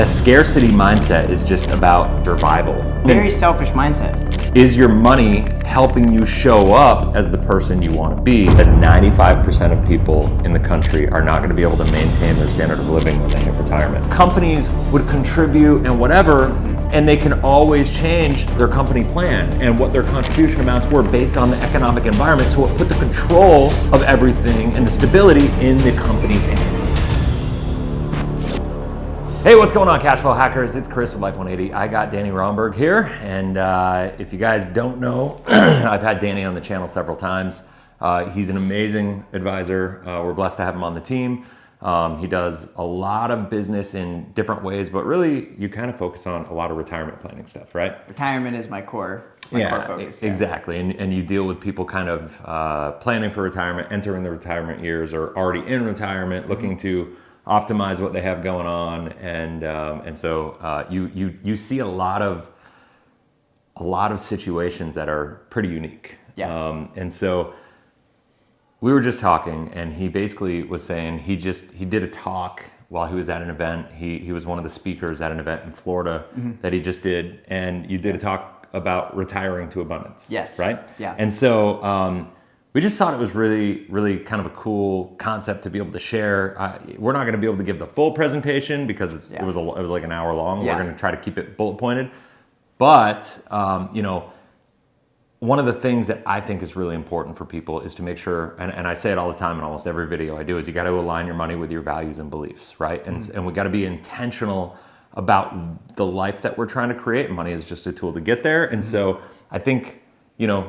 The scarcity mindset is just about survival. Very selfish mindset. Is your money helping you show up as the person you want to be? That 95% of people in the country are not going to be able to maintain their standard of living when they hit retirement. Companies would contribute and whatever, and they can always change their company plan and what their contribution amounts were based on the economic environment. So it put the control of everything and the stability in the company's hands. Hey, what's going on, Cashflow hackers? It's Chris with Life 180. I got Danny Rondberg here, and if you guys don't know, I've had Danny on the channel several times. He's an amazing advisor. We're blessed to have him on the team. He does a lot of business in different ways, but really you kind of focus on a lot of retirement planning stuff, right? Retirement is my core focus. Exactly. And you deal with people kind of planning for retirement, entering the retirement years, or already in retirement, looking to optimize what they have going on, and so you see a lot of situations that are pretty unique. Yeah. And so we were just talking, and he basically was saying he did a talk while he was at an event. He was one of the speakers at an event in Florida that he just did, and you did a talk about retiring to abundance. Yes. Right? Yeah. And so we just thought it was really, really kind of a cool concept to be able to share. We're not going to be able to give the full presentation because it was like an hour long. Yeah. We're going to try to keep it bullet pointed. But one of the things that I think is really important for people is to make sure, and I say it all the time in almost every video I do, is you got to align your money with your values and beliefs, right? And we got to be intentional about the life that we're trying to create. Money is just a tool to get there. And so I think,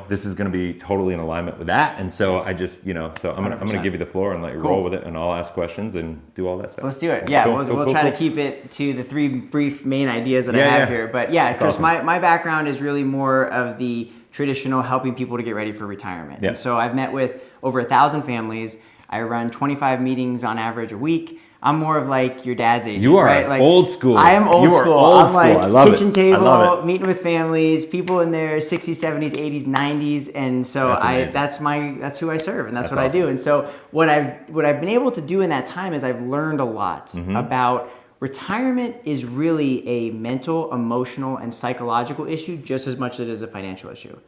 this is going to be totally in alignment with that. And so I just, so I'm going to give you the floor and let you roll with it, and I'll ask questions and do all that stuff. Let's do it. Yeah, we'll try to keep it to the three brief main ideas that I have here. But yeah, Chris, awesome. my background is really more of the traditional helping people to get ready for retirement. Yeah. And so I've met with over 1,000 families. I run 25 meetings on average a week. I'm more of like your dad's age. You are right? Like, old school. I am old school. I'm like I love kitchen it. table, meeting with families, people in their 60s, 70s, 80s, 90s, and so that's who I serve, and that's what awesome. I do. And so what I've been able to do in that time is I've learned a lot about retirement is really a mental, emotional, and psychological issue just as much as it is a financial issue.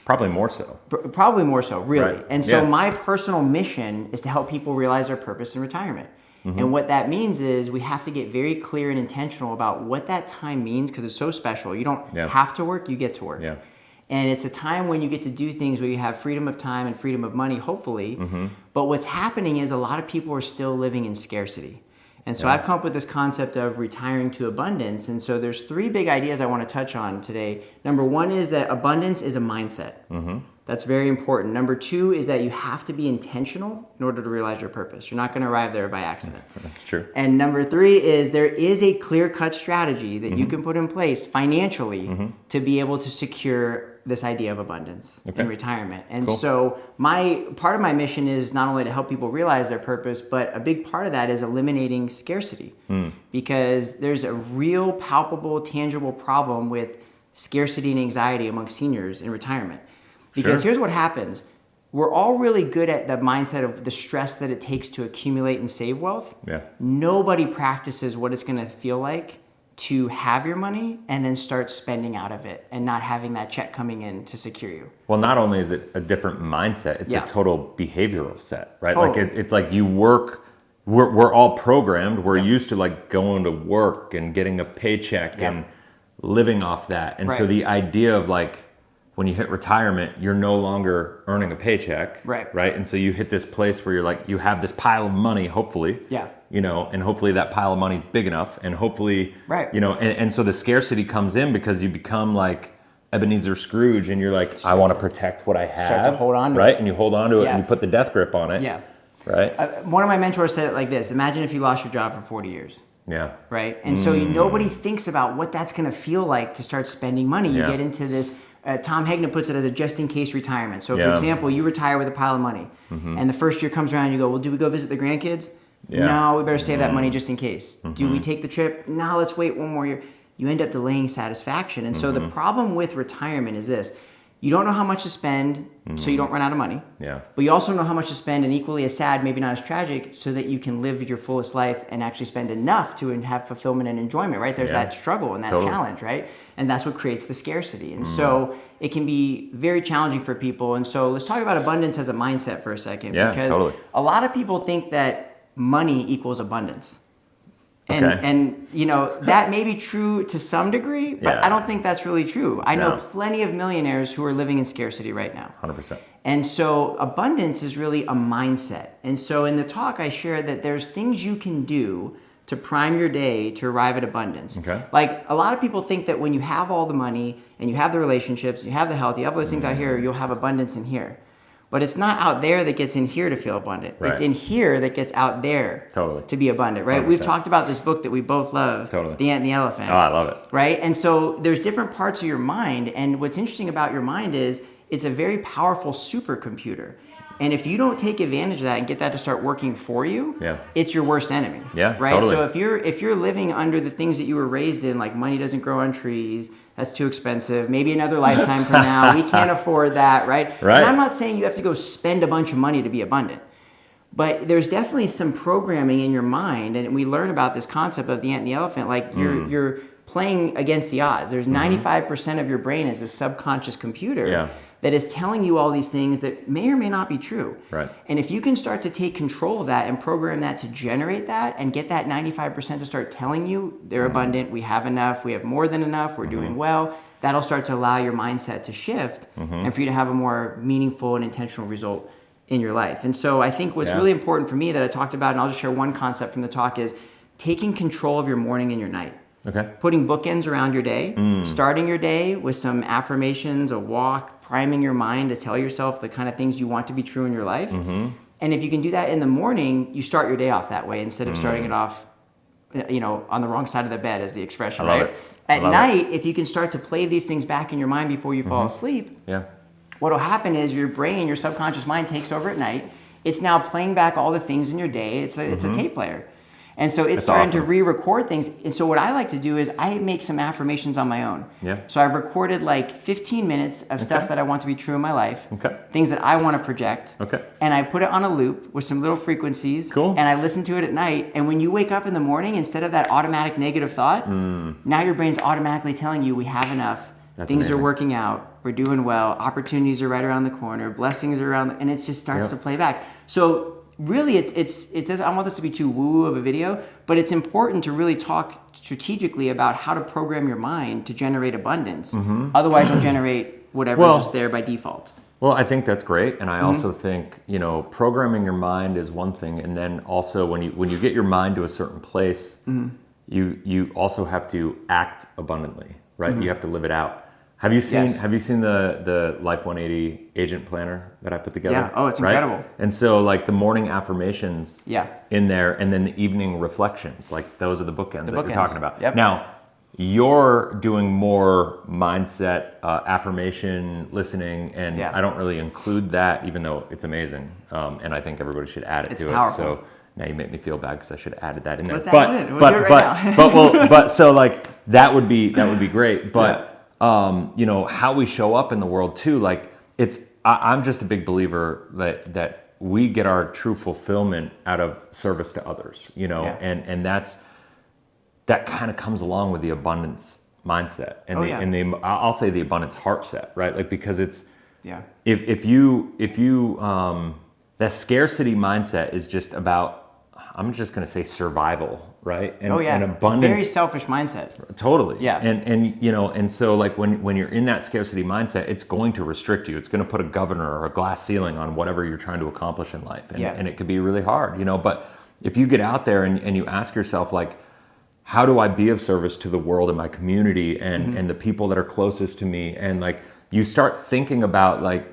Probably more so. Probably more so, really. Right. And so my personal mission is to help people realize their purpose in retirement. And what that means is we have to get very clear and intentional about what that time means, because it's so special. You don't have to work, you get to work. Yeah. And it's a time when you get to do things where you have freedom of time and freedom of money, hopefully. But what's happening is a lot of people are still living in scarcity. And so I've come up with this concept of retiring to abundance. And so there's three big ideas I want to touch on today. Number one is that abundance is a mindset. That's very important. Number two is that you have to be intentional in order to realize your purpose. You're not going to arrive there by accident. That's true. And number three is there is a clear-cut strategy that you can put in place financially to be able to secure this idea of abundance in retirement. And so part of my mission is not only to help people realize their purpose, but a big part of that is eliminating scarcity. Because there's a real palpable, tangible problem with scarcity and anxiety among seniors in retirement. Because here's what happens. We're all really good at the mindset of the stress that it takes to accumulate and save wealth. Yeah. Nobody practices what it's going to feel like to have your money and then start spending out of it and not having that check coming in to secure you. Well, not only is it a different mindset, it's a total behavioral set, right? Totally. Like it's like you work, we're all programmed. We're used to like going to work and getting a paycheck and living off that. And so the idea of like, when you hit retirement, you're no longer earning a paycheck, right? And so you hit this place where you're like, you have this pile of money, hopefully, and hopefully that pile of money is big enough, and hopefully, and so the scarcity comes in because you become like Ebenezer Scrooge, and you're like, I want to protect what I have, start to hold on to right? And you hold on to it, and you put the death grip on it, right? One of my mentors said it like this: imagine if you lost your job for 40 years. Yeah. Right? And so nobody thinks about what that's going to feel like to start spending money. You get into this. Tom Hegna puts it as a just-in-case retirement. So, for example, you retire with a pile of money, and the first year comes around, you go, well, do we go visit the grandkids? No, we better save that money just in case. Do we take the trip? No, let's wait one more year. You end up delaying satisfaction. And so the problem with retirement is this. You don't know how much to spend, so you don't run out of money. Yeah. But you also know how much to spend, and equally as sad, maybe not as tragic, so that you can live your fullest life and actually spend enough to have fulfillment and enjoyment, right? There's that struggle and that challenge, right? And that's what creates the scarcity. And so it can be very challenging for people. And so let's talk about abundance as a mindset for a second. Yeah, because a lot of people think that money equals abundance. And you know, that may be true to some degree, but I don't think that's really true. I know plenty of millionaires who are living in scarcity right now. 100%. And so abundance is really a mindset. And so in the talk, I shared that there's things you can do to prime your day to arrive at abundance. Okay. Like a lot of people think that when you have all the money and you have the relationships, you have the health, you have those things out here, you'll have abundance in here. But it's not out there that gets in here to feel abundant. Right. It's in here that gets out there to be abundant, right? 100%. We've talked about this book that we both love, The Ant and the Elephant. Oh, I love it. Right? And so there's different parts of your mind. And what's interesting about your mind is it's a very powerful supercomputer. And if you don't take advantage of that and get that to start working for you, it's your worst enemy. Yeah, right? totally. So if you're living under the things that you were raised in, like money doesn't grow on trees, that's too expensive, maybe another lifetime from now, we can't afford that, right? And I'm not saying you have to go spend a bunch of money to be abundant. But there's definitely some programming in your mind, and we learn about this concept of the ant and the elephant, like you're playing against the odds. There's 95% of your brain is a subconscious computer that is telling you all these things that may or may not be true. Right. And if you can start to take control of that and program that to generate that and get that 95% to start telling you they're abundant, we have enough, we have more than enough, we're doing well, that'll start to allow your mindset to shift and for you to have a more meaningful and intentional result in your life. And so I think what's really important for me that I talked about, and I'll just share one concept from the talk, is taking control of your morning and your night. Okay. Putting bookends around your day, starting your day with some affirmations, a walk, priming your mind to tell yourself the kind of things you want to be true in your life. And if you can do that in the morning, you start your day off that way instead of starting it off, you know, on the wrong side of the bed, as the expression, right? At night, if you can start to play these things back in your mind before you fall asleep, what'll happen is your brain, your subconscious mind takes over at night. It's now playing back all the things in your day. It's a tape player. And so it's starting to re-record things. And so what I like to do is I make some affirmations on my own. So I've recorded like 15 minutes of stuff that I want to be true in my life. Things that I want to project. And I put it on a loop with some little frequencies. And I listen to it at night. And when you wake up in the morning, instead of that automatic negative thought, now your brain's automatically telling you we have enough. Things are working out. We're doing well. Opportunities are right around the corner. Blessings are around, and it just starts to play back. So really, it doesn't. I don't want this to be too woo of a video, but it's important to really talk strategically about how to program your mind to generate abundance. Otherwise, you'll generate whatever's just there by default. Well, I think that's great, and I also think, you know, programming your mind is one thing, and then also when you get your mind to a certain place, you also have to act abundantly, right? You have to live it out. Have you seen the Life 180 agent planner that I put together? Yeah. Oh, it's incredible. And so like the morning affirmations in there, and then the evening reflections, like those are the bookends that you're talking about. Now, you're doing more mindset, affirmation, listening, and I don't really include that, even though it's amazing. And I think everybody should add it to powerful. it. So now you make me feel bad because I should have added that in there. Let's add it in. We'll do it right now. but so like that would be great. But you know, how we show up in the world too, like I'm just a big believer that we get our true fulfillment out of service to others, you know, and that kind of comes along with the abundance mindset and I'll say the abundance heart set, right? Like, because it's, if you that scarcity mindset is just about, I'm just going to say survival, right? And, and abundance. It's a very selfish mindset. Totally. Yeah. And you know, and so like when you're in that scarcity mindset, it's going to restrict you. It's going to put a governor or a glass ceiling on whatever you're trying to accomplish in life. And it could be really hard, you know, but if you get out there and you ask yourself, like, how do I be of service to the world and my community and the people that are closest to me? And like, you start thinking about like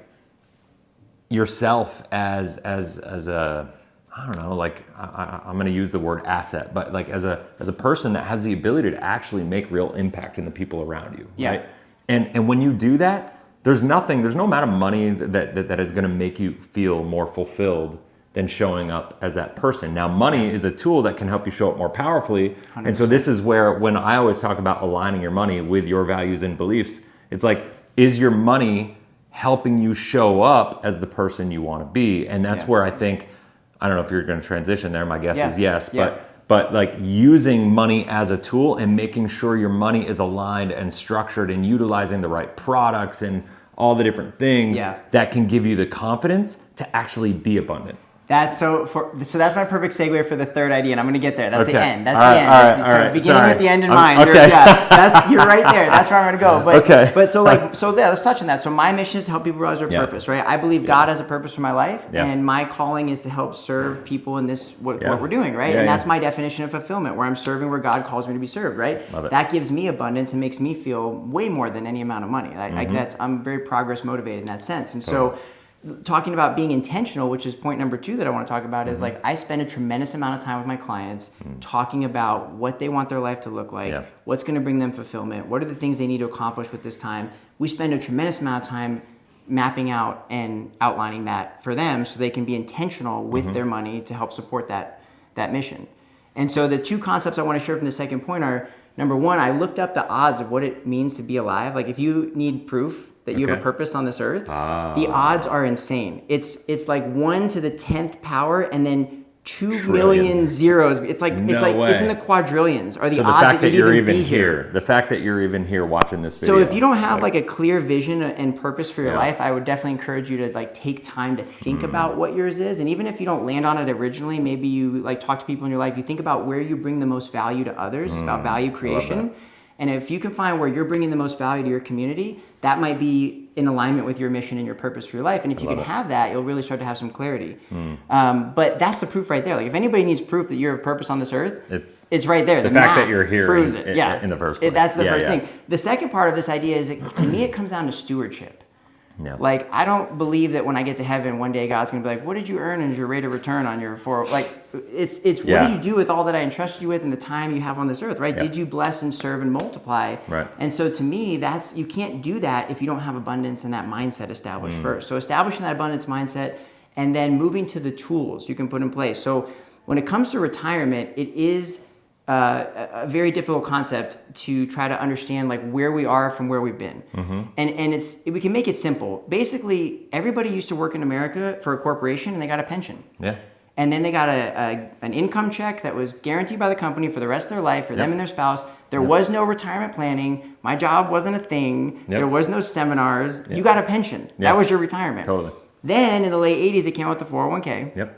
yourself as a, I don't know, like I'm going to use the word asset, but like as a person that has the ability to actually make real impact in the people around you, right? And when you do that, there's no amount of money that is going to make you feel more fulfilled than showing up as that person. Now, money is a tool that can help you show up more powerfully. 100%. And so this is where, when I always talk about aligning your money with your values and beliefs, it's like, is your money helping you show up as the person you want to be. And that's where I think, I don't know if you're going to transition there. My guess is yes, but like using money as a tool and making sure your money is aligned and structured and utilizing the right products and all the different things that can give you the confidence to actually be abundant. That's so that's my perfect segue for the third idea, and I'm going to get there. That's the end. That's the end. All right. Beginning with the end in mind. Okay. You're right there. That's where I'm going to go. But let's touch on that. So my mission is to help people realize their purpose, right? I believe God has a purpose for my life, and my calling is to help serve people in this what we're doing, right? And that's my definition of fulfillment, where I'm serving where God calls me to be served, right? That gives me abundance and makes me feel way more than any amount of money. I'm very progress motivated in that sense, and so. Talking about being intentional, which is point number 2 that I want to talk about, is like I spend a tremendous amount of time with my clients talking about what they want their life to look like, what's going to bring them fulfillment, what are the things they need to accomplish with this time. We spend a tremendous amount of time mapping out and outlining that for them so they can be intentional with their money to help support that mission. And so the 2 concepts I want to share from the second point are, number 1, I looked up the odds of what it means to be alive. Like if you need proof that you have a purpose on this earth, the odds are insane. It's like 1 to the 10th power and then 2 million zeros. It's like it's in the quadrillions are the odds that you're even here. The fact that you're even here watching this video. So if you don't have like a clear vision and purpose for your life, I would definitely encourage you to like take time to think about what yours is. And even if you don't land on it originally, maybe you like talk to people in your life, you think about where you bring the most value to others. It's about value creation. And if you can find where you're bringing the most value to your community, that might be in alignment with your mission and your purpose for your life. And if you can have that, you'll really start to have some clarity. But that's the proof right there. Like if anybody needs proof that you have purpose on this earth, it's right there. The fact that you're here proves in the first place. That's the first thing. The second part of this idea is, to me, it comes down to stewardship. Yeah. Like I don't believe that when I get to heaven one day God's gonna be like, what did you earn as your rate of return on your it's what do you do with all that I entrusted you with and the time you have on this earth, right? Did you bless and serve and multiply? Right. And so to me, you can't do that if you don't have abundance and that mindset established first. So establishing that abundance mindset and then moving to the tools you can put in place. So when it comes to retirement, it is a very difficult concept to try to understand like where we are from where we've been. And we can make it simple. Basically, everybody used to work in America for a corporation and they got a pension. Yeah. And then they got an income check that was guaranteed by the company for the rest of their life for them and their spouse. There was no retirement planning. My job wasn't a thing. There was no seminars. You got a pension. That was your retirement. Totally. Then in the late 80s, they came out with the 401k.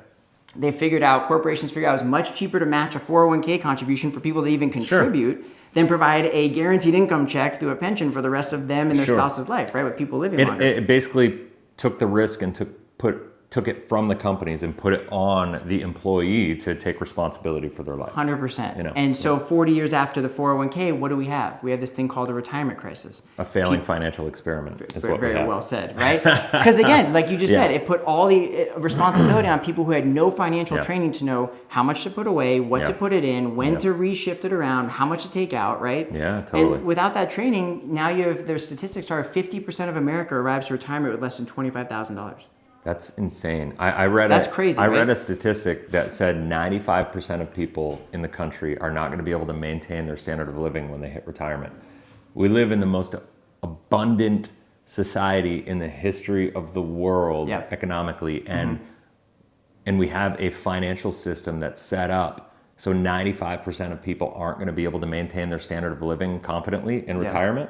Corporations figured out it was much cheaper to match a 401k contribution for people to even contribute than provide a guaranteed income check through a pension for the rest of them and their spouse's life, right? With people living longer. It basically took the risk and took it from the companies and put it on the employee to take responsibility for their life. 100%. And so 40 years after the 401k, what do we have? We have this thing called a retirement crisis. A failing financial experiment is what we have. Very well said, right? Because again, like you just said, it put all the responsibility on people who had no financial training to know how much to put away, what to put it in, when to reshift it around, how much to take out, right? Yeah, totally. And without that training, now their statistics are 50% of America arrives at retirement with less than $25,000. That's insane. I read That's crazy. I read a statistic that said 95% of people in the country are not going to be able to maintain their standard of living when they hit retirement. We live in the most abundant society in the history of the world economically, and we have a financial system that's set up so 95% of people aren't going to be able to maintain their standard of living confidently in retirement.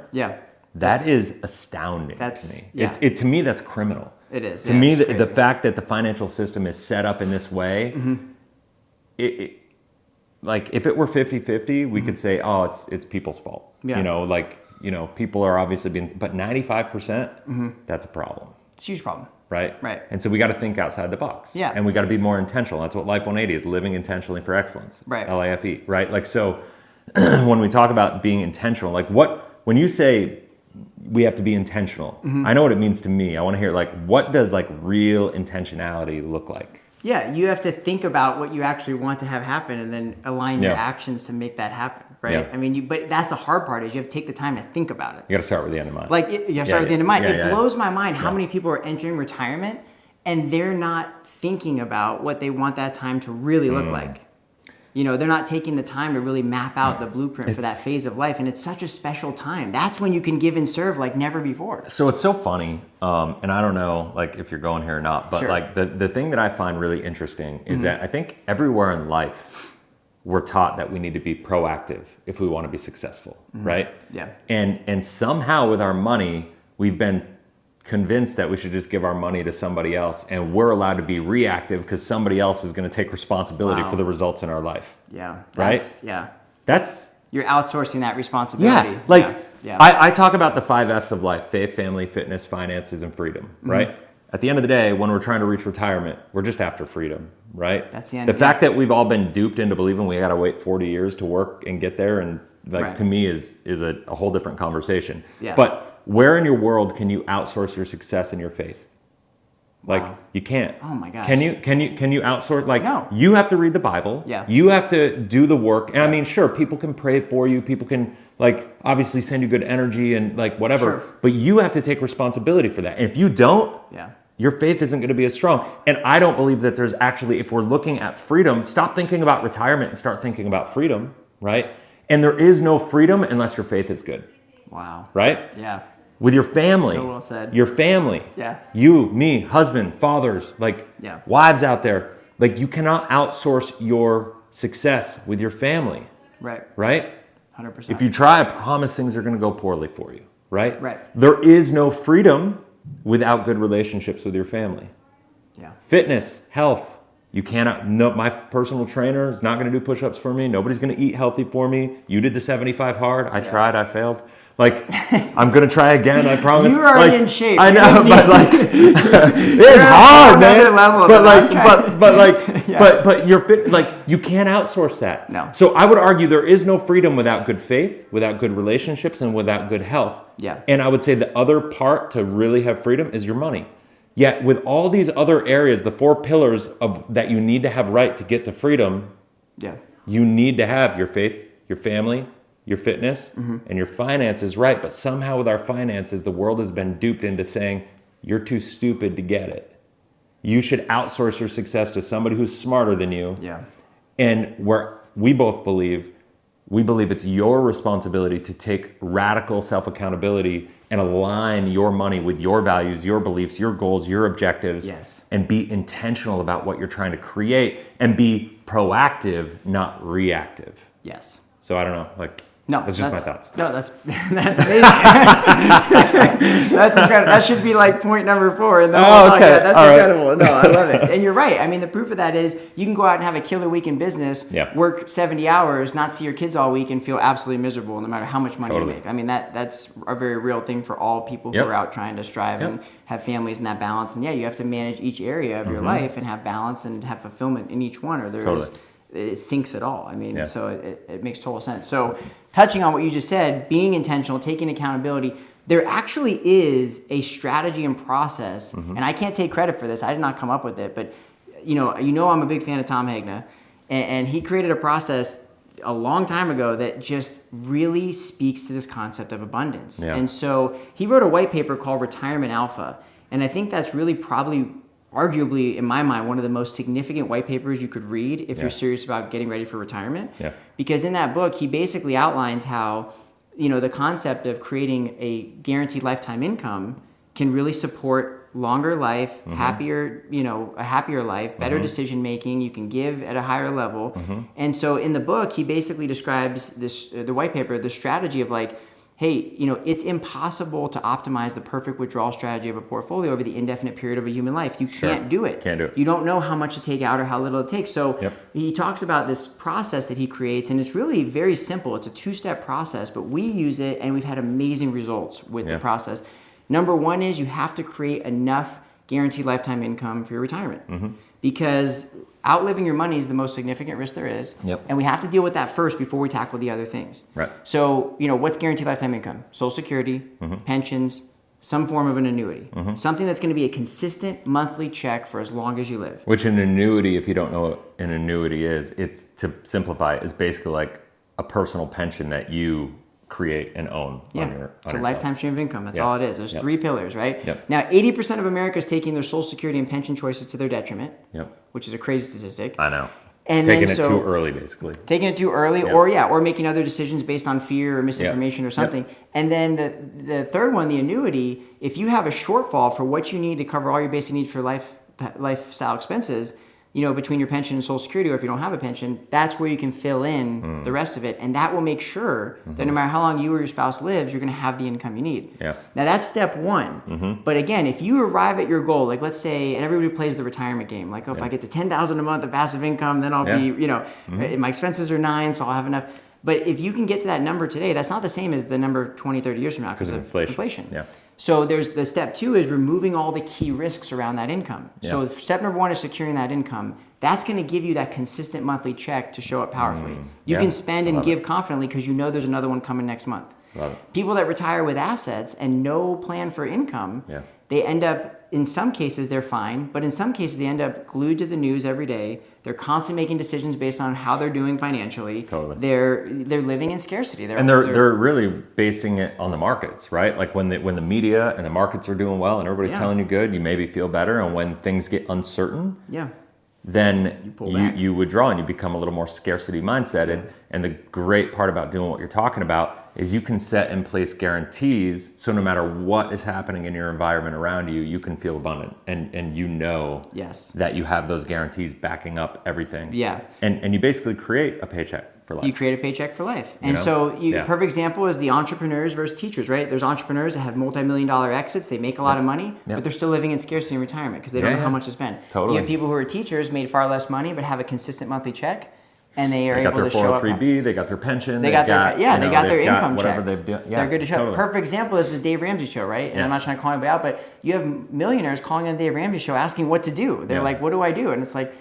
That is astounding to me. To me, that's criminal. It is. To me, the fact that the financial system is set up in this way, like if it were 50-50, we could say, oh, it's people's fault. People are obviously being, but 95%, that's a problem. It's a huge problem. Right? And so we got to think outside the box. And we got to be more intentional. That's what Life 180 is, living intentionally for excellence. LIFE, right? Like, so when we talk about being intentional, like when you say we have to be intentional, I know what it means to me. I want to hear, like, what does like real intentionality look like? Yeah, you have to think about what you actually want to have happen and then align your actions to make that happen, right? I mean, but that's the hard part, is you have to take the time to think about it. You got to start with the end in mind. You have to start with the end in mind. It blows my mind how many people are entering retirement and they're not thinking about what they want that time to really look like. they're not taking the time to really map out the blueprint for that phase of life. And it's such a special time. That's when you can give and serve like never before. So it's so funny. And I don't know like if you're going here or not, but like the thing that I find really interesting is that I think everywhere in life, we're taught that we need to be proactive if we want to be successful, right? Yeah. And somehow with our money, we've been convinced that we should just give our money to somebody else, and we're allowed to be reactive because somebody else is going to take responsibility for the results in our life. Yeah. Right? That's you're outsourcing that responsibility. Yeah. Like I talk about the 5 F's of life: faith, family, fitness, finances, and freedom, right? At the end of the day, when we're trying to reach retirement, we're just after freedom, right? That's the end. The fact that we've all been duped into believing we got to wait 40 years to work and get there, and to me is a whole different conversation. Yeah. But where in your world can you outsource your success and your faith? Like you can't. Oh my gosh. Can you outsource? Like no. You have to read the Bible. Yeah. You have to do the work. And I mean, sure, people can pray for you. People can like obviously send you good energy and like whatever. Sure. But you have to take responsibility for that. And if you don't, your faith isn't going to be as strong. And I don't believe that there's actually, if we're looking at freedom, stop thinking about retirement and start thinking about freedom, right? And there is no freedom unless your faith is good. Wow. Right? Yeah. With your family. So well said. Your family. Yeah. You, me, husband, fathers, like wives out there. Like you cannot outsource your success with your family. Right. Right? 100%. If you try, I promise things are going to go poorly for you. Right? Right. There is no freedom without good relationships with your family. Yeah. Fitness, health. You cannot, no, my personal trainer is not going to do push-ups for me. Nobody's going to eat healthy for me. You did the 75 hard. I tried, I failed. Like, I'm going to try again, I promise. You are already in shape. I know, but like, it's hard, man. But you're fit, like, you can't outsource that. No. So I would argue there is no freedom without good faith, without good relationships, and without good health. Yeah. And I would say the other part to really have freedom is your money. Yet with all these other areas, the 4 pillars of that you need to have right to get to freedom, you need to have your faith, your family, your fitness, and your finances right. But somehow with our finances, the world has been duped into saying, you're too stupid to get it. You should outsource your success to somebody who's smarter than you. Yeah. And where we both believe it's your responsibility to take radical self-accountability and align your money with your values, your beliefs, your goals, your objectives, and be intentional about what you're trying to create and be proactive, not reactive. Yes. So I don't know, like, no, that's just my thoughts. No, that's amazing. That's incredible. That should be like point number 4 in the whole podcast. That's incredible. Right. No, I love it. And you're right. I mean, the proof of that is you can go out and have a killer week in business, work 70 hours, not see your kids all week, and feel absolutely miserable no matter how much money you make. I mean, that's a very real thing for all people who are out trying to strive and have families and that balance. And you have to manage each area of your life and have balance and have fulfillment in each one, or it sinks at all. I mean, so it makes total sense. So touching on what you just said, being intentional, taking accountability, there actually is a strategy and process, and I can't take credit for this. I did not come up with it, but you know I'm a big fan of Tom Hagna, and he created a process a long time ago that just really speaks to this concept of abundance. And so he wrote a white paper called Retirement Alpha, and I think that's really probably arguably, in my mind, one of the most significant white papers you could read if you're serious about getting ready for retirement. Because in that book, he basically outlines how, the concept of creating a guaranteed lifetime income can really support longer life, happier, a happier life, better decision making. You can give at a higher level. And so in the book, he basically describes the white paper, the strategy of like, hey, it's impossible to optimize the perfect withdrawal strategy of a portfolio over the indefinite period of a human life. You can't do it. Can't do it. You don't know how much to take out or how little it takes. So he talks about this process that he creates, and it's really very simple. It's a 2-step process, but we use it, and we've had amazing results with the process. Number 1 is you have to create enough guaranteed lifetime income for your retirement. Because outliving your money is the most significant risk there is. And we have to deal with that first before we tackle the other things. So, what's guaranteed lifetime income? Social Security, pensions, some form of an annuity. Something that's going to be a consistent monthly check for as long as you live. Which an annuity, if you don't know what an annuity is, it's, to simplify, is basically like a personal pension that you create and own on it's a lifetime stream of income. That's all it is. There's 3 pillars, right? Now, 80% of America is taking their Social Security and pension choices to their detriment, which is a crazy statistic. I know. And taking it too early, basically. Taking it too early, or making other decisions based on fear or misinformation or something. And then the third one, the annuity, if you have a shortfall for what you need to cover all your basic needs for lifestyle expenses, between your pension and Social Security, or if you don't have a pension, that's where you can fill in the rest of it. And that will make sure that no matter how long you or your spouse lives, you're going to have the income you need. Yeah. Now, that's step one. But again, if you arrive at your goal, like let's say, and everybody plays the retirement game, like, if I get to $10,000 a month of passive income, then I'll be, my expenses are 9, so I'll have enough. But if you can get to that number today, that's not the same as the number 20, 30 years from now because of inflation. Yeah. So there's the step 2 is removing all the key risks around that income. Yeah. So step number 1 is securing that income. That's going to give you that consistent monthly check to show up powerfully. You can spend and give confidently because you know there's another one coming next month. People that retire with assets and no plan for income, they end up, in some cases they're fine, but in some cases they end up glued to the news every day. They're constantly making decisions based on how they're doing financially. Totally. They're living in scarcity. They're really basing it on the markets, right? Like when the media and the markets are doing well and everybody's telling you good, you maybe feel better. And when things get uncertain, then you withdraw and you become a little more scarcity mindset. And the great part about doing what you're talking about is you can set in place guarantees, so no matter what is happening in your environment around you, you can feel abundant and that you have those guarantees backing up everything. Yeah. And you basically create a paycheck for life. You create a paycheck for life. And perfect example is the entrepreneurs versus teachers, right? There's entrepreneurs that have multi-million-dollar exits, they make a lot of money, but they're still living in scarcity in retirement because they don't know how much to spend. Totally. You have people who are teachers, made far less money, but have a consistent monthly check. And they are able to show up. They got their 403B, they got their pension, they got their income check. They've done. They're good to show. Totally. Perfect example is the Dave Ramsey show, right? And I'm not trying to call anybody out, but you have millionaires calling on the Dave Ramsey show asking what to do. They're like, what do I do? And it's like,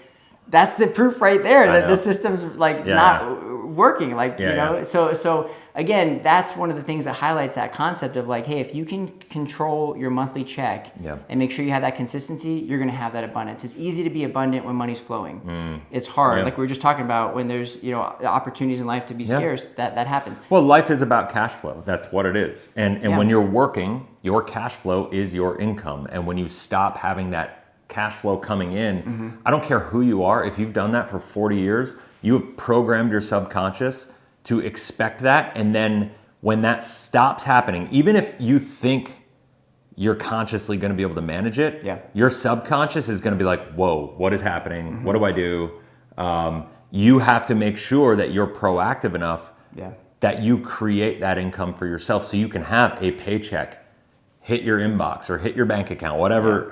that's the proof right there that the system's not working. So again, that's one of the things that highlights that concept of like, hey, if you can control your monthly check and make sure you have that consistency, you're going to have that abundance. It's easy to be abundant when money's flowing. It's hard. Like we were just talking about when there's, opportunities in life to be scarce, that happens. Well, life is about cash flow. That's what it is. And when you're working, your cash flow is your income. And when you stop having that cash flow coming in, I don't care who you are. If you've done that for 40 years, you have programmed your subconscious to expect that. And then when that stops happening, even if you think you're consciously going to be able to manage it, your subconscious is going to be like, whoa, what is happening? What do I do? You have to make sure that you're proactive enough that you create that income for yourself so you can have a paycheck hit your inbox or hit your bank account,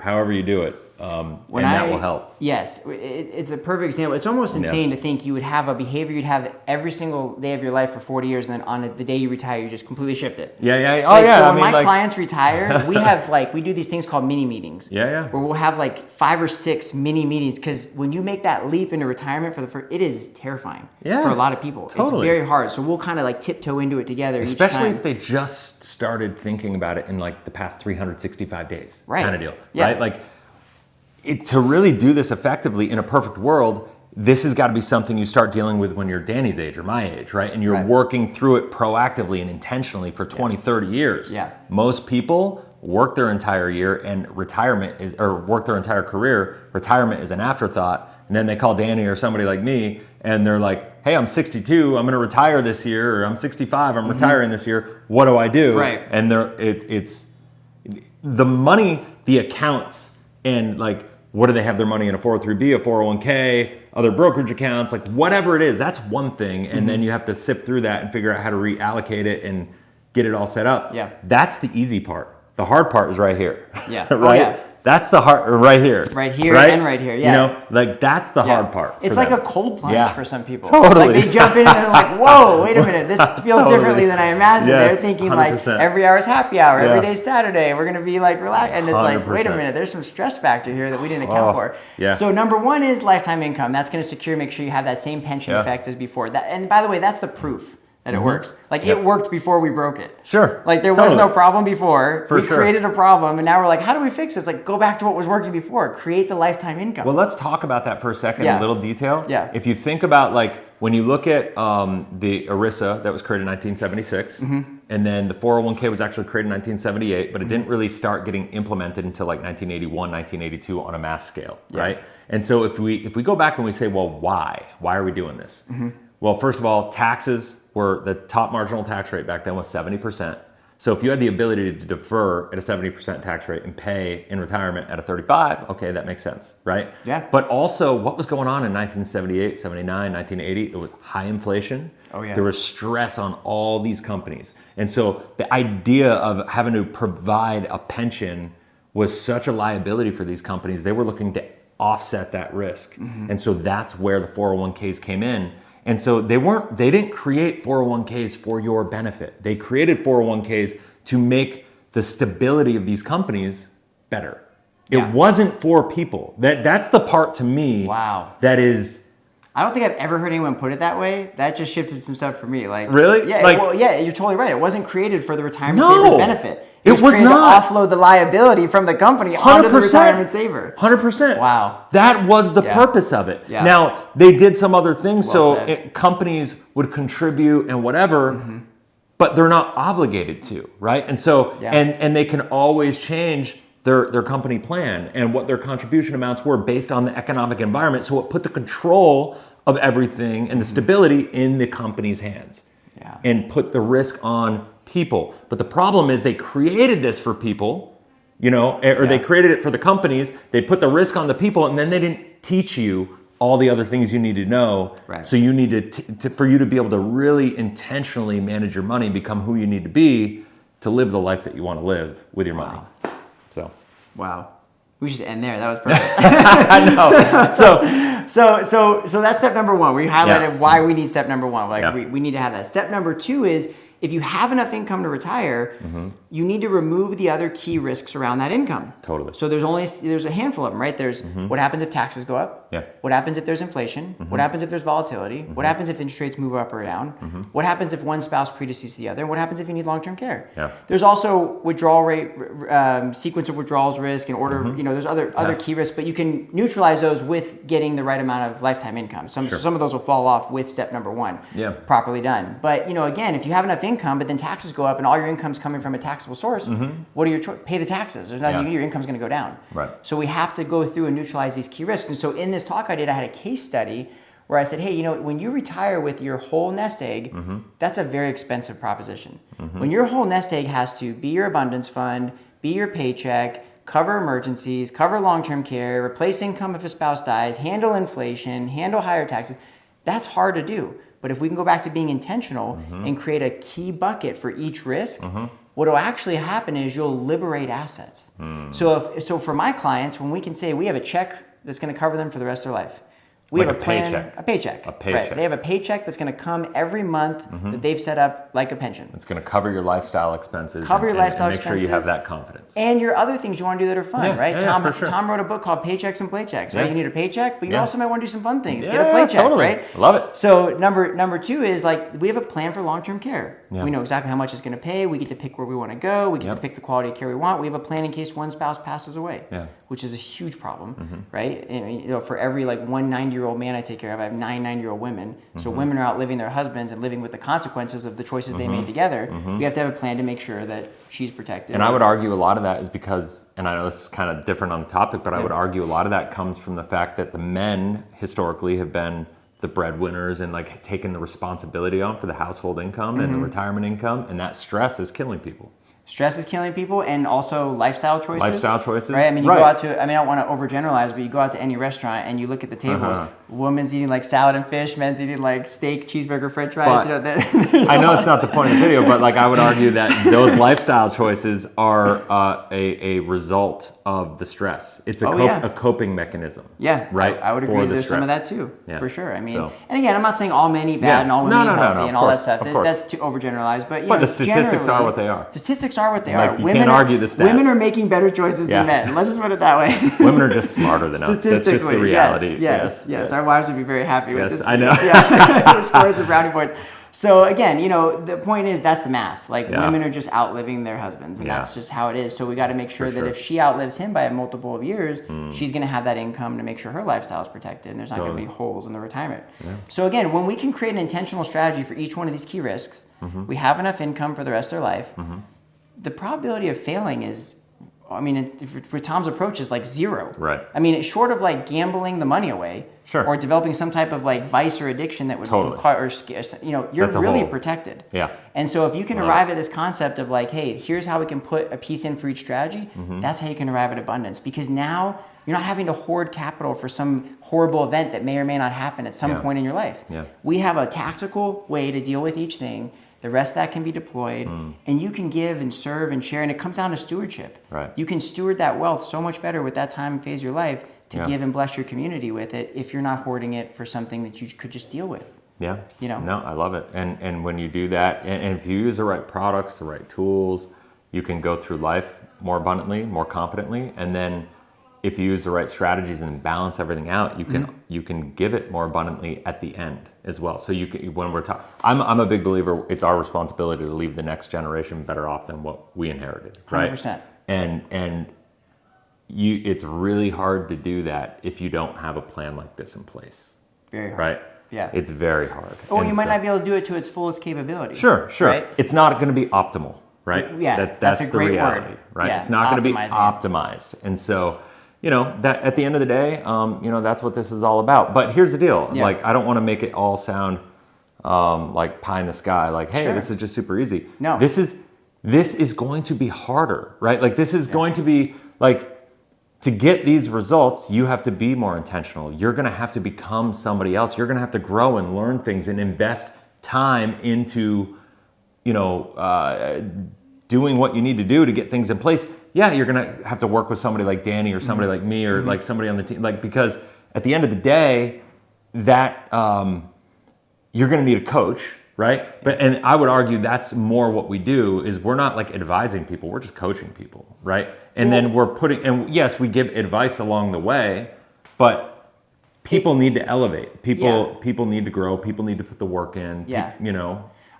however you do it. That will help. Yes, it's a perfect example. It's almost insane to think you would have a behavior you'd have every single day of your life for 40 years, and then on the day you retire, you just completely shift it. So when my clients retire, we have we do these things called mini meetings. Where we'll have 5 or 6 mini meetings because when you make that leap into retirement it is terrifying for a lot of people. Totally. It's very hard. So we'll kind of tiptoe into it together. Especially if they just started thinking about it in the past 365 days, kind of deal, right? To really do this effectively in a perfect world, this has got to be something you start dealing with when you're Danny's age or my age, right? And you're working through it proactively and intentionally for 20, 30 years. Most people work their entire year and work their entire career. Retirement is an afterthought. And then they call Danny or somebody like me and they're like, hey, I'm 62, I'm going to retire this year, or I'm 65, I'm retiring this year. What do I do? Right. And it's the money, the accounts, and what do they have their money in, a 403B, a 401k, other brokerage accounts, whatever it is, that's one thing. And then you have to sift through that and figure out how to reallocate it and get it all set up. That's the easy part. The hard part is right here. Right? That's the hard, right here. Right here and right here, that's the hard part. It's like a cold plunge for some people. Totally. They jump in and they're like, whoa, wait a minute, this feels differently than I imagined. They're thinking 100%. Every hour is happy hour, every day's Saturday, we're going to be relaxed. And it's 100%. Wait a minute, there's some stress factor here that we didn't account for. So number 1 is lifetime income. That's going to make sure you have that same pension effect as before. And by the way, that's the proof that it works. Like it worked before we broke it. Sure. Like there was no problem before. We sure. created a problem and now we're like, how do we fix this? Like go back to what was working before. Create the lifetime income. Well, let's talk about that for a second in a little detail. Yeah. If you think about like when you look at the ERISA that was created in 1976, and then the 401k was actually created in 1978, but it didn't really start getting implemented until like 1981, 1982 on a mass scale, right? And so if we go back and we say, well, why? Why are we doing this? Well, first of all, taxes were the top marginal tax rate back then was 70%. So if you had the ability to defer at a 70% tax rate and pay in retirement at a 35, okay, that makes sense, right? Yeah. But also what was going on in 1978, 79, 1980? It was high inflation. Oh, yeah. There was stress on all these companies. And so the idea of having to provide a pension was such a liability for these companies. They were looking to offset that risk. And so that's where the 401ks came in. And so they didn't create 401ks for your benefit. They created 401ks to make the stability of these companies better. It wasn't for people. That's the part to me. Wow. That is. I don't think I've ever heard anyone put it that way. That just shifted some stuff for me. Like really? Yeah. Like, well, yeah, you're totally right. It wasn't created for the retirement saver's benefit. It was created not. To offload the liability from the company onto the retirement saver. 100%. Wow. That was the purpose of it. Yeah. Now, they did some other things, Well companies would contribute and whatever, but they're not obligated to, right? And so, and they can always change their company plan and what their contribution amounts were based on the economic environment. So it put the control of everything and the stability in the company's hands and put the risk on people. But the problem is they created this for people, or they created it for the companies. They put the risk on the people, and then they didn't teach you all the other things you need to know. Right. So you need for you to be able to really intentionally manage your money, become who you need to be to live the life that you want to live with your money. So. Wow. We should just end there. That was perfect. I know. So that's step number one. We highlighted why we need step number one. We need to have that. Step number two is if you have enough income to retire, you need to remove the other key risks around that income. Totally. So there's a handful of them, right? There's what happens if taxes go up? Yeah. What happens if there's inflation? What happens if there's volatility? What happens if interest rates move up or down? What happens if one spouse predeceases the other? And what happens if you need long-term care? Yeah. There's also withdrawal rate, sequence of withdrawals risk and order of, there's other key risks, but you can neutralize those with getting the right amount of lifetime income. Some of those will fall off with step number one, properly done. But, again, if you have enough income, but then taxes go up and all your income's coming from a taxable source, what are your pay the taxes? There's nothing you can do, your income's going to go down. Right. So we have to go through and neutralize these key risks. And so in this talk I did, I had a case study where I said, hey, when you retire with your whole nest egg, that's a very expensive proposition. When your whole nest egg has to be your abundance fund, be your paycheck, cover emergencies, cover long-term care, replace income if a spouse dies, handle inflation, handle higher taxes, that's hard to do. But if we can go back to being intentional and create a key bucket for each risk, what will actually happen is you'll liberate assets. So for my clients, when we can say we have a check that's going to cover them for the rest of their life, we like have a plan, paycheck. a paycheck. A paycheck. Right. They have a paycheck that's going to come every month that they've set up like a pension. It's going to cover your lifestyle expenses. And make sure you have that confidence. And your other things you want to do that are fun, right? Yeah, for sure. Tom wrote a book called Paychecks and Playchecks, right? You need a paycheck, but you also might want to do some fun things. Yeah, Get a playcheck, totally. right? Love it. So number two is we have a plan for long-term care. Yeah. We know exactly how much it's going to pay. We get to pick where we want to go. We get to pick the quality of care we want. We have a plan in case one spouse passes away, which is a huge problem, right? And, for every one 90-year-old man I take care of, I have 9 90-year-old women. So women are outliving their husbands and living with the consequences of the choices they made together. We have to have a plan to make sure that she's protected. And I would argue a lot of that is because, and I know this is kind of different on the topic, but I would argue a lot of that comes from the fact that the men historically have been the breadwinners and taking the responsibility on for the household income and the retirement income, and that stress is killing people. Stress is killing people, and also lifestyle choices. Right? I mean, you go out to, I don't want to overgeneralize, but you go out to any restaurant and you look at the tables, women's eating salad and fish, men's eating steak, cheeseburger, french fries. I know it's not the point of the video, but I would argue that those lifestyle choices are a result of the stress. It's a coping memechanism. Yeah, right. I would agree. There's some of that too, for sure. I mean, and again, I'm not saying all men eat bad and all women eat healthy and all that stuff. That's too overgeneralized. But the statistics are what they are. Statistics are what they are. You can't argue the stats. Women are making better choices than men. Let's just put it that way. Women are just smarter than us. That's just the reality. Yes. Our wives would be very happy with this. I know. Yeah, scores and brownie points. So again, the point is that's the math. Like Yeah. women are just outliving their husbands, and that's just how it is. So we got to make sure that if she outlives him by a multiple of years, she's going to have that income to make sure her lifestyle is protected, and there's not going to be holes in the retirement. Yeah. So again, when we can create an intentional strategy for each one of these key risks, we have enough income for the rest of their life. The probability of failing is, for Tom's approach is like 0. Right. It's short of like gambling the money away, or developing some type of like vice or addiction that would require, you're really protected. Yeah. And so if you can arrive at this concept of like, hey, here's how we can put a piece in for each strategy, that's how you can arrive at abundance, because now you're not having to hoard capital for some horrible event that may or may not happen at some point in your life. Yeah. We have a tactical way to deal with each thing. The rest of that can be deployed, and you can give and serve and share, and it comes down to stewardship. Right. You can steward that wealth so much better with that time and phase of your life to give and bless your community with it if you're not hoarding it for something that you could just deal with. Yeah. No, I love it. And when you do that, and if you use the right products, the right tools, you can go through life more abundantly, more confidently, and then if you use the right strategies and balance everything out, you can give it more abundantly at the end as well. So you can, when we're talking, I'm a big believer. It's our responsibility to leave the next generation better off than what we inherited, right? 100%. And it's really hard to do that if you don't have a plan like this in place. Very hard. Right? Yeah. It's very hard. Or you might not be able to do it to its fullest capability. Sure. Right? It's not going to be optimal, right? Yeah. That's a the great reality, word. right? Yeah, it's not going to be optimized. And so, that at the end of the day, that's what this is all about. But here's the deal. Yeah. Like, I don't want to make it all sound like pie in the sky. Like, hey, this is just super easy. No. This is going to be harder, right? Like, this is going to be like, to get these results, you have to be more intentional. You're going to have to become somebody else. You're going to have to grow and learn things and invest time into, doing what you need to do to get things in place. Yeah, you're going to have to work with somebody like Danny or somebody like me or like somebody on the team, like, because at the end of the day, that you're going to need a coach, right? And I would argue that's more what we do is we're not like advising people, we're just coaching people, right? And then and yes, we give advice along the way, but people need to elevate. People need to grow. People need to put the work in. Yeah.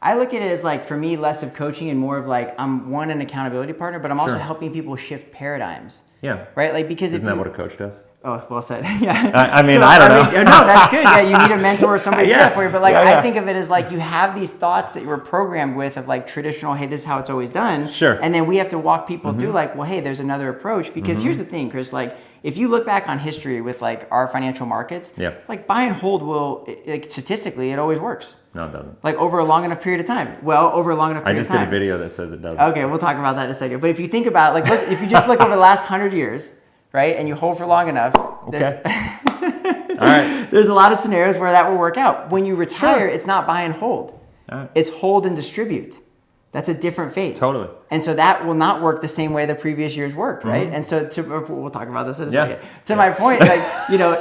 I look at it as like, for me, less of coaching and more of like, I'm an accountability partner, but I'm also helping people shift paradigms. Yeah. Right? Like, because Isn't that what a coach does? Oh, well said. Yeah. I don't know. No, that's good. Yeah, you need a mentor or somebody to do that for you. But like, Yeah. I think of it as like, you have these thoughts that you were programmed with of like traditional, hey, this is how it's always done. Sure. And then we have to walk people through like, well, hey, there's another approach. Because here's the thing, Chris, like, if you look back on history with like our financial markets, like buy and hold statistically, it always works. No, it doesn't. Like over a long enough period of time. Well, over a long enough period of time. I just did a video that says it doesn't. Okay, we'll talk about that in a second. But if you think about it, like, if you just look over the last 100 years, right, and you hold for long enough. Okay. All right. There's a lot of scenarios where that will work out. When you retire, it's not buy and hold. All right. It's hold and distribute. That's a different phase. Totally. And so that will not work the same way the previous years worked, right? And so we'll talk about this in a second. To my point, like,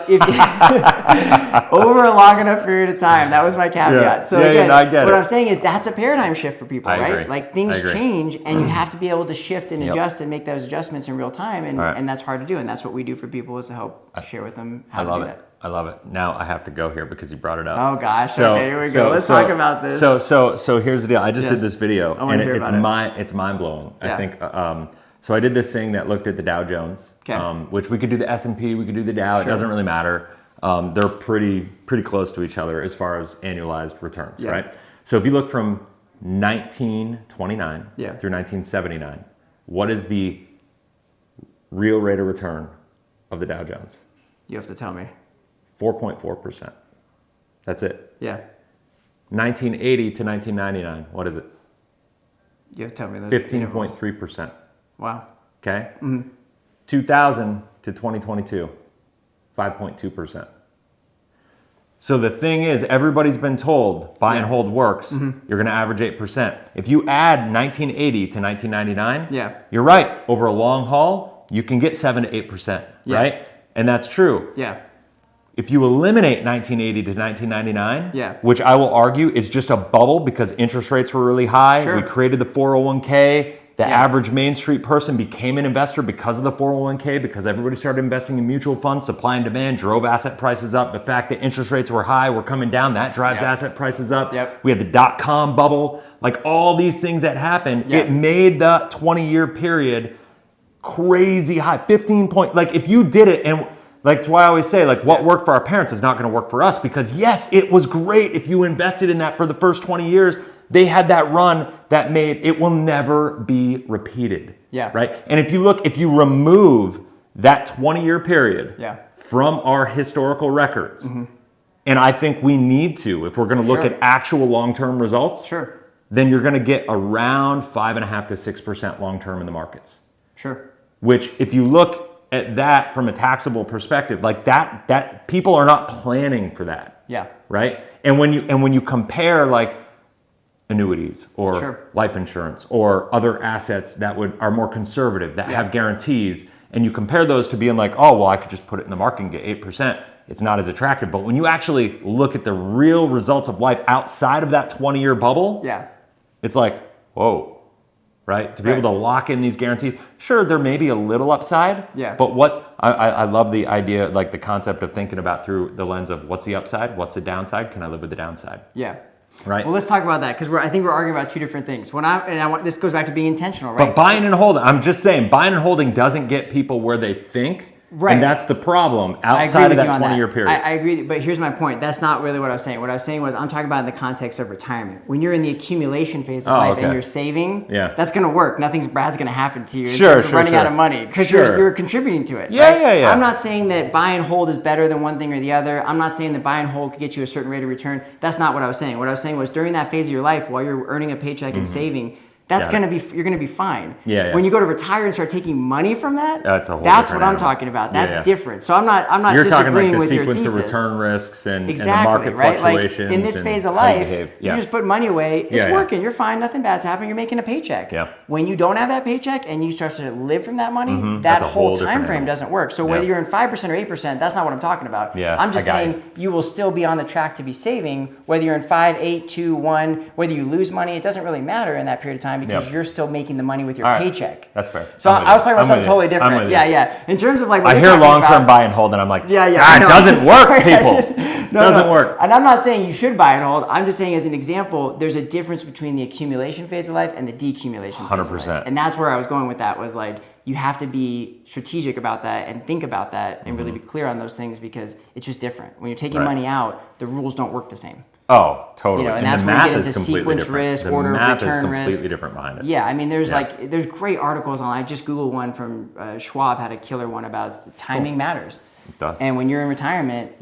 if over a long enough period of time, that was my caveat. So again, what I'm saying is that's a paradigm shift for people, right? Agree. Like things change and you have to be able to shift and adjust and make those adjustments in real time. And that's hard to do. And that's what we do for people, is to help share with them how to do that. I love it. Now I have to go here because you brought it up. Oh gosh. Okay, here we go. Let's talk about this. So here's the deal. I just did this video and it's mind blowing. Yeah. I think. So I did this thing that looked at the Dow Jones, which we could do the S&P, we could do the Dow. It doesn't really matter. They're pretty close to each other as far as annualized returns, right? So if you look from 1929 through 1979, what is the real rate of return of the Dow Jones? You have to tell me. 4.4%. That's it. Yeah. 1980 to 1999, what is it? You have to tell me those. 15.3%. Wow. Okay? 2000 to 2022, 5.2%. So the thing is, everybody's been told buy and hold works. You're going to average 8%. If you add 1980 to 1999, you're right. Over a long haul, you can get 7 to 8%, right? And that's true. Yeah. If you eliminate 1980 to 1999, which I will argue is just a bubble because interest rates were really high, we created the 401k, The average Main Street person became an investor because of the 401k, because everybody started investing in mutual funds. Supply and demand drove asset prices up. The fact that interest rates were high, were coming down, that drives asset prices up. We had the dot-com bubble. Like all these things that happened, it made the 20-year period crazy high. 15 point, like if you did it, and like that's why I always say, like what worked for our parents is not going to work for us, because yes, it was great if you invested in that for the first 20 years. They had that run that made it will never be repeated. Right. And if you remove that 20-year period from our historical records, and I think we need to, if we're going to look at actual long-term results, then you're going to get around 5.5 to 6% long-term in the markets. Which, if you look at that from a taxable perspective, like that people are not planning for that. Right. And when you compare like annuities or life insurance or other assets that are more conservative, that have guarantees, and you compare those to being like, oh, well, I could just put it in the market and get 8%. It's not as attractive. But when you actually look at the real results of life outside of that 20-year bubble, it's like, whoa. Right? To be able to lock in these guarantees. Sure, there may be a little upside. But what I love the idea, like the concept of thinking about through the lens of what's the upside, what's the downside, can I live with the downside? Right. Well, let's talk about that, because I think we're arguing about two different things. This goes back to being intentional, right? But buying and holding, I'm just saying, buying and holding doesn't get people where they think. And that's the problem outside of that 20-year period. I agree, but here's my point. That's not really what I was saying. What I was saying was I'm talking about in the context of retirement. When you're in the accumulation phase of life and you're saving, that's going to work. Nothing bad's going to happen to you in terms of running out of money, because you're contributing to it. I'm not saying that buy and hold is better than one thing or the other. I'm not saying that buy and hold could get you a certain rate of return. That's not what I was saying. What I was saying was during that phase of your life, while you're earning a paycheck and saving, you're gonna be fine. When you go to retire and start taking money from that, that's what I'm talking about. That's different. So I'm not You're disagreeing talking like with the your sequence thesis. of return risks and the market fluctuations. Like in this phase of life, you just put money away. It's working. You're fine. Nothing bad's happening. You're making a paycheck. When you don't have that paycheck and you start to live from that money, that whole time frame doesn't work. So whether you're in 5% or 8%, that's not what I'm talking about. I'm just saying you will still be on the track to be saving, whether you're in 5, 8, 2, 1, whether you lose money. It doesn't really matter in that period of time, because you're still making the money with your paycheck. That's fair. So I was talking about something totally different. In terms of like what I hear long-term buy and hold, and I'm like, God, it doesn't work, people. Doesn't work. And I'm not saying you should buy and hold. I'm just saying, as an example, there's a difference between the accumulation phase of life and the decumulation phase of life. And that's where I was going with that, was like, you have to be strategic about that and think about that and really be clear on those things, because it's just different. When you're taking money out, the rules don't work the same. Oh, totally. And that's where you get into sequence risk, order of return risk. The math is completely different behind it. Yeah, I mean, there's great articles on. I just Googled one from Schwab, had a killer one about timing matters. It does. And when you're in retirement,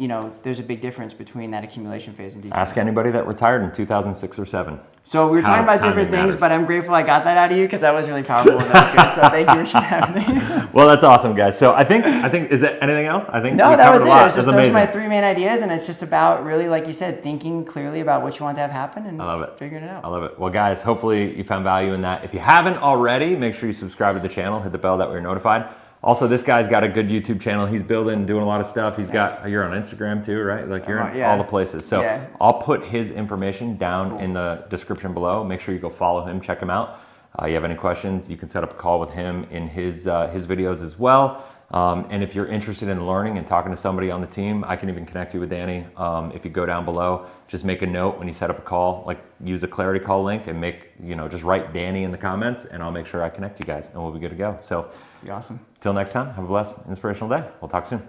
there's a big difference between that accumulation phase and decumulation. Ask anybody that retired in 2006 or 7. So we were talking about different things, but I'm grateful I got that out of you, because that was really powerful and that was good. So thank you for sharing me. Well, that's awesome, guys. So I think is there anything else? I think no, that was it. Those were my 3 main ideas, and it's just about really, like you said, thinking clearly about what you want to have happen and figuring it out. I love it. Well, guys, hopefully you found value in that. If you haven't already, make sure you subscribe to the channel, hit the bell that way you're notified. Also, this guy's got a good YouTube channel. He's building, doing a lot of stuff. You're on Instagram too, right? Like you're in all the places. So I'll put his information down in the description below. Make sure you go follow him, check him out. You have any questions, you can set up a call with him in his videos as well. And if you're interested in learning and talking to somebody on the team, I can even connect you with Danny. If you go down below, just make a note when you set up a call, like use a Clarity Call link and just write Danny in the comments, and I'll make sure I connect you guys, and we'll be good to go. So awesome. Till next time, have a blessed, inspirational day. We'll talk soon.